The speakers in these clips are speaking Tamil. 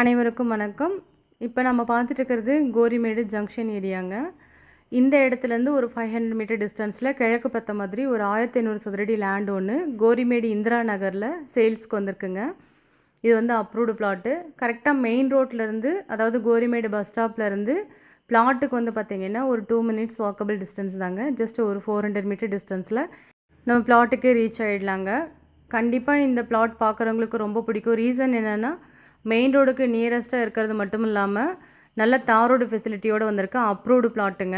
அனைவருக்கும் வணக்கம். இப்போ நம்ம பார்த்துட்டு இருக்கிறது கோரிமேடு ஜங்ஷன் ஏரியாங்க. இந்த இடத்துலேருந்து ஒரு 500 மீட்டர் டிஸ்டன்ஸில் கிழக்கு பார்த்த மாதிரி ஒரு 1500 சதுரடி லேண்ட் ஒன்று கோரிமேடு இந்திரா நகரில் சேல்ஸ்க்கு வந்திருக்குங்க. இது வந்து அப்ரூவ்டு பிளாட்டு. கரெக்டாக மெயின் ரோட்லேருந்து, அதாவது கோரிமேடு பஸ் ஸ்டாப்லேருந்து பிளாட்டுக்கு வந்து பார்த்திங்கன்னா ஒரு 2 மினிட்ஸ் வாக்கபிள் டிஸ்டன்ஸ் தாங்க. ஜஸ்ட் ஒரு 400 மீட்டர் டிஸ்டன்ஸில் நம்ம பிளாட்டுக்கு ரீச் ஆகிடலாங்க. கண்டிப்பாக இந்த பிளாட் பார்க்குறவங்களுக்கு ரொம்ப பிடிக்கும். ரீசன் என்னென்னா, மெயின் ரோடுக்கு நியரஸ்ட்டாக இருக்கிறது மட்டும் இல்லாமல் நல்ல தாரோடு ஃபெசிலிட்டியோடு வந்திருக்கு. அப்ரூவ்டு பிளாட்டுங்க.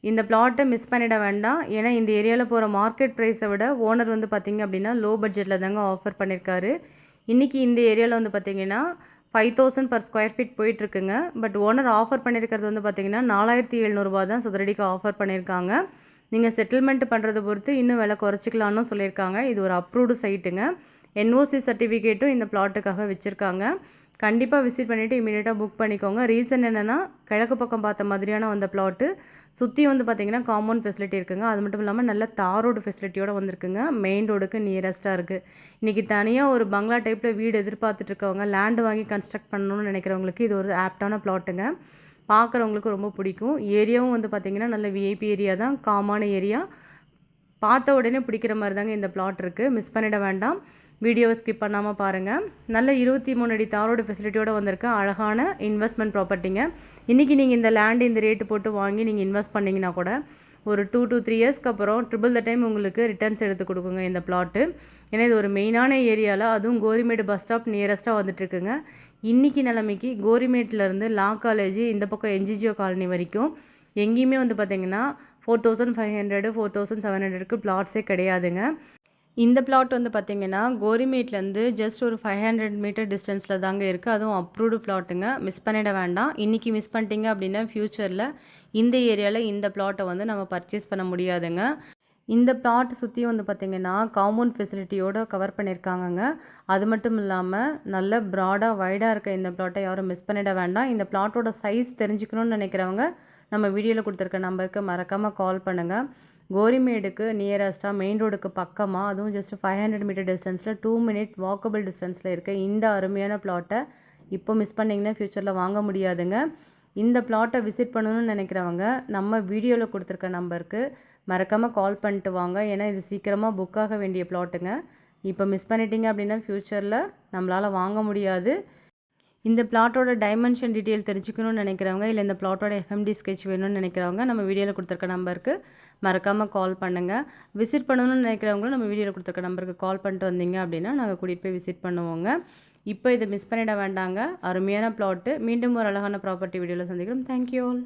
இந்த பிளாட்டை மிஸ் பண்ணிட வேண்டாம். ஏன்னா இந்த ஏரியாவில் போகிற மார்க்கெட் ப்ரைஸை விட ஓனர் வந்து பார்த்திங்க அப்படின்னா லோ பட்ஜெட்டில் தாங்க ஆஃபர் பண்ணியிருக்காரு. இன்றைக்கி இந்த ஏரியாவில் வந்து பார்த்திங்கன்னா 5000 பர் ஸ்கொயர் ஃபீட் போயிட்டுருக்குங்க. பட் ஓனர் ஆஃபர் பண்ணியிருக்கிறது வந்து பார்த்திங்கன்னா 4700 தான் சதுரடிக்கு ஆஃபர் பண்ணியிருக்காங்க. நீங்கள் செட்டில்மெண்ட் பண்ணுறதை பொறுத்து இன்னும் விலை குறைச்சிக்கலான்னு சொல்லியிருக்காங்க. இது ஒரு அப்ரூவ்டு சைட்டுங்க. என்ஓசி சர்டிஃபிகேட்டும் இந்த பிளாட்டுக்காக வச்சுருக்காங்க. கண்டிப்பாக விசிட் பண்ணிவிட்டு இமீடியட்டாக புக் பண்ணிக்கோங்க. ரீசன் என்னென்னா, கிழக்கு பக்கம் பார்த்த மாதிரியான அந்த பிளாட்டு சுற்றி வந்து பார்த்திங்கன்னா காம்பவுண்ட் ஃபெசிலிட்டி இருக்குங்க. அது மட்டும் இல்லாமல் நல்ல தார் ரோடு ஃபெசிலிட்டியோடு வந்திருக்குங்க. மெயின் ரோடுக்கு நியரஸ்ட்டாக இருக்குது. இன்றைக்கி தனியாக ஒரு பங்களா டைப்பில் வீடு எதிர்பார்த்துட்ருக்கவங்க, லேண்டு வாங்கி கன்ஸ்ட்ரக்ட் பண்ணணும்னு நினைக்கிறவங்களுக்கு இது ஒரு ஆப்டான பிளாட்டுங்க. பார்க்குறவங்களுக்கு ரொம்ப பிடிக்கும். ஏரியாவும் வந்து பார்த்திங்கன்னா நல்ல விஐபி ஏரியா தான், காமான ஏரியா. பார்த்த உடனே பிடிக்கிற மாதிரி தாங்க இந்த பிளாட் இருக்குது. மிஸ் பண்ணிட வேண்டாம். வீடியோவை ஸ்கிப் பண்ணாமல் பாருங்கள். நல்ல 23 அடி தாரோட ஃபெசிலிட்டியோடு வந்திருக்க அழகான இன்வெஸ்ட்மெண்ட் ப்ராப்பர்ட்டிங்க. இன்றைக்கி நீங்கள் இந்த லேண்டு இந்த ரேட்டு போட்டு வாங்கி நீங்கள் இன்வெஸ்ட் பண்ணிங்கன்னா கூட ஒரு 2 to 3 இயர்ஸ்க்கு அப்புறம் ட்ரிபிள் த டைம் உங்களுக்கு ரிட்டர்ன்ஸ் எடுத்து கொடுக்குங்க இந்த பிளாட்டு. ஏன்னா இது ஒரு மெயினான ஏரியாவில், அதுவும் கோரிமேடு பஸ் ஸ்டாப் நியரஸ்ட்டாக வந்துட்டுருக்குங்க. இன்றைக்கி நிலைமைக்கு கோரிமேட்லேருந்து லா காலேஜ், இந்த பக்கம் என்ஜிஜிஓ காலனி வரைக்கும் எங்கேயுமே வந்து பார்த்திங்கன்னா 4500 4700க்கு பிளாட்ஸே கிடையாதுங்க. இந்த பிளாட் வந்து பார்த்திங்கன்னா கோரிமேட்லேருந்து ஜஸ்ட் ஒரு 500 மீட்டர் டிஸ்டன்ஸில் தாங்க இருக்குது. அதுவும் அப்ரூவ்டு பிளாட்டுங்க. மிஸ் பண்ணிட வேண்டாம். இன்றைக்கி மிஸ் பண்ணிட்டீங்க அப்படின்னா ஃப்யூச்சரில் இந்த ஏரியாவில் இந்த பிளாட்டை வந்து நம்ம பர்ச்சேஸ் பண்ண முடியாதுங்க. இந்த பிளாட் சுற்றியும் வந்து பார்த்திங்கன்னா காம்பவுண்ட் ஃபெசிலிட்டியோடு கவர் பண்ணியிருக்காங்கங்க. அது மட்டும் இல்லாமல் நல்ல ப்ராடாக வைடாக இருக்க இந்த பிளாட்டை யாரும் மிஸ் பண்ணிட வேண்டாம். இந்த பிளாட்டோட சைஸ் தெரிஞ்சுக்கணுன்னு நினைக்கிறவங்க நம்ம வீடியோவில் கொடுத்துருக்க நம்பருக்கு மறக்காமல் கால் பண்ணுங்கள். கோரிமேடுக்கு நியரஸ்ட்டாக மெயின் ரோடுக்கு பக்கமாக, அதுவும் ஜஸ்ட் 500 மீட்டர் டிஸ்டன்ஸில் 2 மினிட் வாக்கபிள் டிஸ்டன்ஸில் இருக்க இந்த அருமையான பிளாட்டை இப்போ மிஸ் பண்ணிங்கன்னா ஃப்யூச்சரில் வாங்க முடியாதுங்க. இந்த பிளாட்டை விசிட் பண்ணணும்னு நினைக்கிறவங்க நம்ம வீடியோவில் கொடுத்துருக்க நம்பருக்கு மறக்காமல் கால் பண்ணிட்டு வாங்க. ஏன்னா இது சீக்கிரமாக புக் ஆக வேண்டிய பிளாட்டுங்க. இப்போ மிஸ் பண்ணிட்டீங்க அப்படின்னா ஃப்யூச்சரில் நம்மளால் வாங்க முடியாது. இந்த பிளாட்டோட டைமென்ஷன் டீட்டெயில் தெரிஞ்சுக்கணும்னு நினைக்கிறவங்க, இல்லை இந்த பிளாட்டோட எஃப்எம்டி ஸ்கெட்ச் வேணும்னு நினைக்கிறவங்க நம்ம வீடியோவில் கொடுத்துருக்க நம்பருக்கு மறக்காமல் கால் பண்ணுங்கள். விசிட் பண்ணணும்னு நினைக்கிறவங்களும் நம்ம வீடியோவில் கொடுத்துருக்க நம்பருக்கு கால் பண்ணிட்டு வந்தீங்க அப்படின்னா நாங்கள் கூட்டிகிட்டு போய் விசிட் பண்ணுவோங்க. இப்போ இதை மிஸ் பண்ணிட வேண்டாங்க. அருமையான பிளாட்டு. மீண்டும் ஒரு அழகான ப்ராப்பர்ட்டி வீடியோவில் சந்திக்கிறோம். Thank you all.